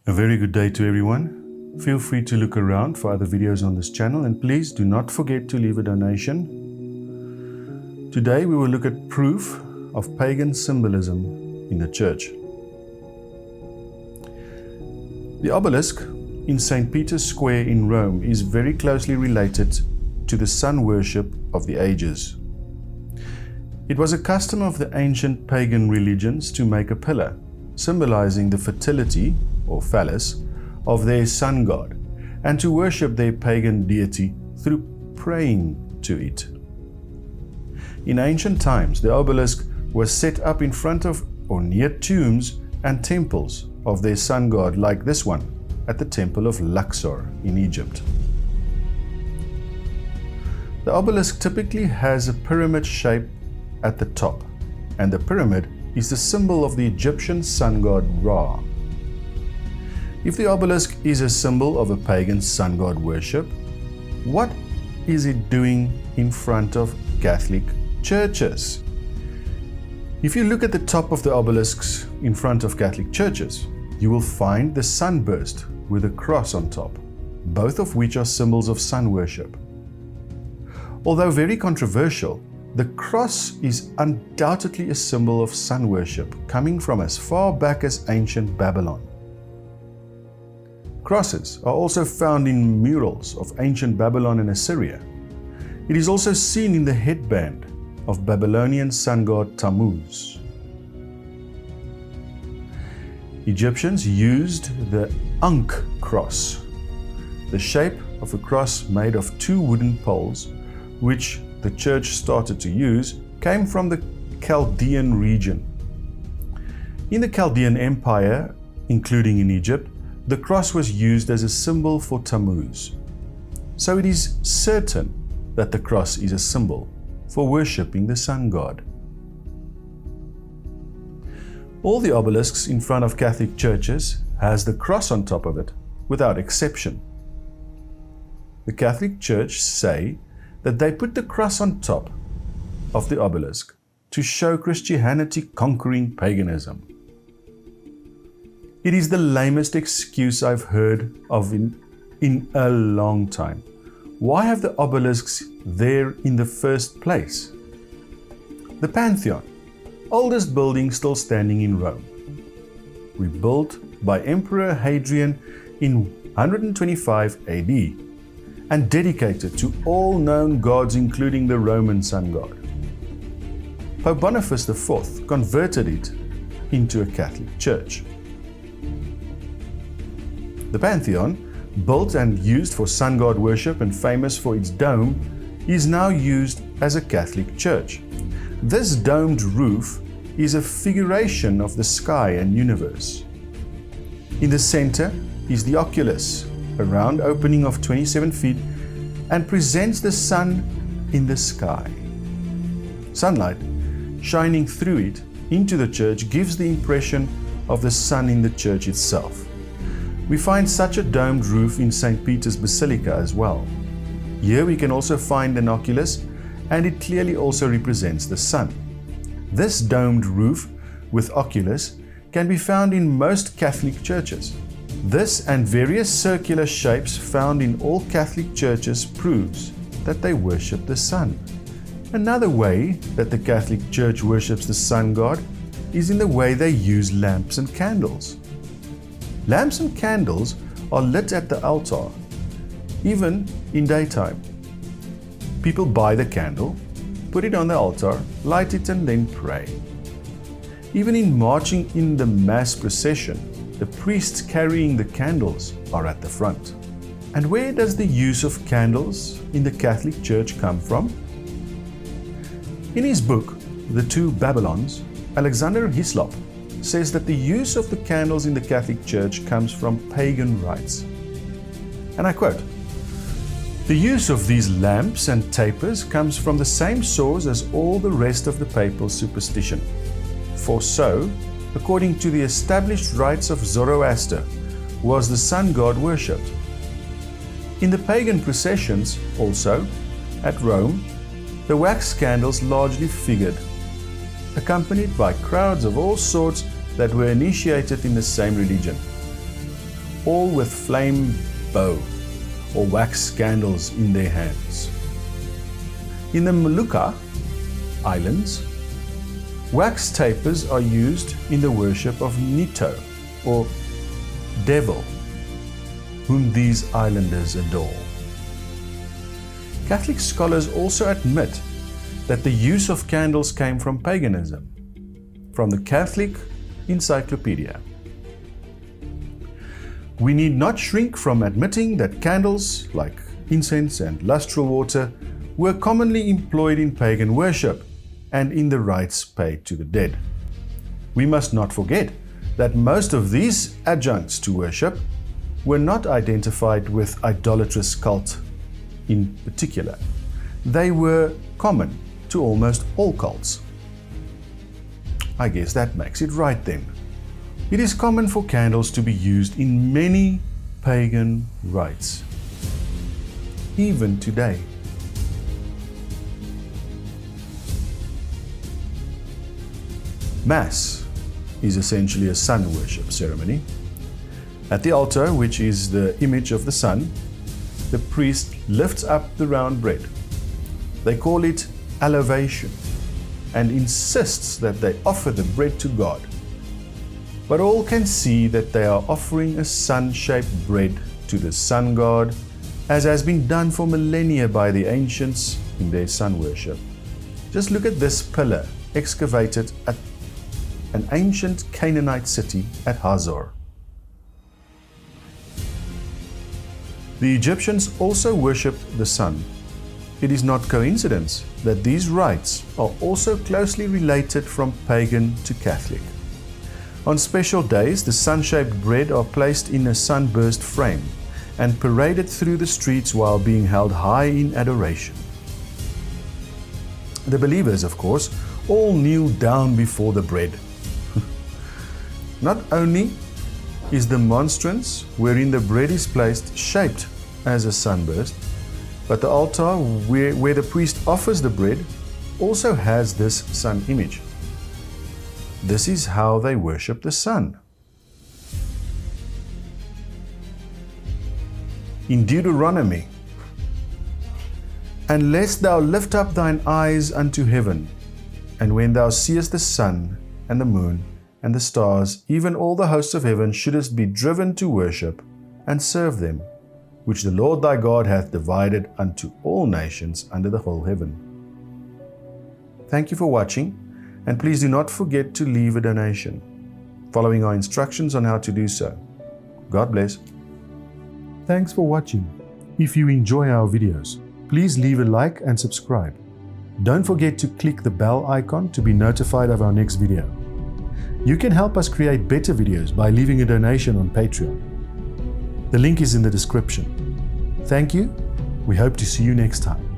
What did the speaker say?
A very good day to everyone. Feel free to look around for other videos on this channel, and please do not forget to leave a donation. Today we will look at proof of pagan symbolism in the church. The obelisk in St. Peter's Square in Rome is very closely related to the sun worship of the ages. It was a custom of the ancient pagan religions to make a pillar, symbolizing the fertility, or phallus, of their sun god, and to worship their pagan deity through praying to it. In ancient times, the obelisk was set up in front of or near tombs and temples of their sun god, like this one at the temple of Luxor in Egypt. The obelisk typically has a pyramid shape at the top, and the pyramid is the symbol of the Egyptian sun god Ra. If the obelisk is a symbol of a pagan sun god worship, what is it doing in front of Catholic churches? If you look at the top of the obelisks in front of Catholic churches, you will find the sunburst with a cross on top, both of which are symbols of sun worship. Although very controversial, the cross is undoubtedly a symbol of sun worship, coming from as far back as ancient Babylon. Crosses are also found in murals of ancient Babylon and Assyria. It is also seen in the headband of Babylonian sun god Tammuz. Egyptians used the Ankh cross, the shape of a cross made of two wooden poles, which the church started to use, came from the Chaldean region. In the Chaldean Empire, including in Egypt, the cross was used as a symbol for Tammuz. So it is certain that the cross is a symbol for worshipping the sun god. All the obelisks in front of Catholic churches has the cross on top of it, without exception. The Catholic Church say that they put the cross on top of the obelisk to show Christianity conquering paganism. It is the lamest excuse I've heard of in a long time. Why have the obelisks there in the first place? The Pantheon, oldest building still standing in Rome, rebuilt by Emperor Hadrian in 125 AD and dedicated to all known gods, including the Roman sun god. Pope Boniface IV converted it into a Catholic church. The Pantheon, built and used for sun god worship and famous for its dome, is now used as a Catholic church. This domed roof is a figuration of the sky and universe. In the center is the oculus, a round opening of 27 feet, and presents the sun in the sky. Sunlight shining through it into the church gives the impression of the sun in the church itself. We find such a domed roof in St. Peter's Basilica as well. Here we can also find an oculus, and it clearly also represents the sun. This domed roof with oculus can be found in most Catholic churches. This and various circular shapes found in all Catholic churches proves that they worship the sun. Another way that the Catholic Church worships the sun god is in the way they use lamps and candles. Lamps and candles are lit at the altar, even in daytime. People buy the candle, put it on the altar, light it, and then pray. Even in marching in the mass procession, the priests carrying the candles are at the front. And where does the use of candles in the Catholic Church come from? In his book, The Two Babylons, Alexander Hislop says that the use of the candles in the Catholic Church comes from pagan rites. And I quote, "The use of these lamps and tapers comes from the same source as all the rest of the papal superstition. For so, according to the established rites of Zoroaster, was the sun god worshipped. In the pagan processions also, at Rome, the wax candles largely figured, accompanied by crowds of all sorts that were initiated in the same religion. all with flame bow or wax candles in their hands. In the Molucca Islands, wax tapers are used in the worship of Nito, or devil, whom these islanders adore. Catholic scholars also admit that the use of candles came from paganism, from the Catholic Encyclopedia. We need not shrink from admitting that candles, like incense and lustral water, were commonly employed in pagan worship and in the rites paid to the dead. We must not forget that most of these adjuncts to worship were not identified with idolatrous cult in particular. They were common to almost all cults. I guess that makes it right then. It is common for candles to be used in many pagan rites, even today. Mass is essentially a sun worship ceremony. At the altar, which is the image of the sun, the priest lifts up the round bread. They call it elevation and insists that they offer the bread to God. But all can see that they are offering a sun-shaped bread to the sun god, as has been done for millennia by the ancients in their sun worship. Just look at this pillar excavated at an ancient Canaanite city at Hazor. The Egyptians also worshipped the sun. It is not coincidence that these rites are also closely related from pagan to Catholic. On special days, the sun-shaped bread are placed in a sunburst frame and paraded through the streets while being held high in adoration. The believers, of course, all kneel down before the bread. Not only is the monstrance wherein the bread is placed shaped as a sunburst, but the altar where the priest offers the bread also has this sun image. This is how they worship the sun. In Deuteronomy, "Unless thou lift up thine eyes unto heaven, and when thou seest the sun and the moon and the stars, even all the hosts of heaven, shouldest be driven to worship and serve them, which the Lord thy God hath divided unto all nations under the whole heaven." Thank you for watching, and please do not forget to leave a donation, following our instructions on how to do so. God bless. Thanks for watching. If you enjoy our videos, please leave a like and subscribe. Don't forget to click the bell icon to be notified of our next video. You can help us create better videos by leaving a donation on Patreon. The link is in the description. Thank you. We hope to see you next time.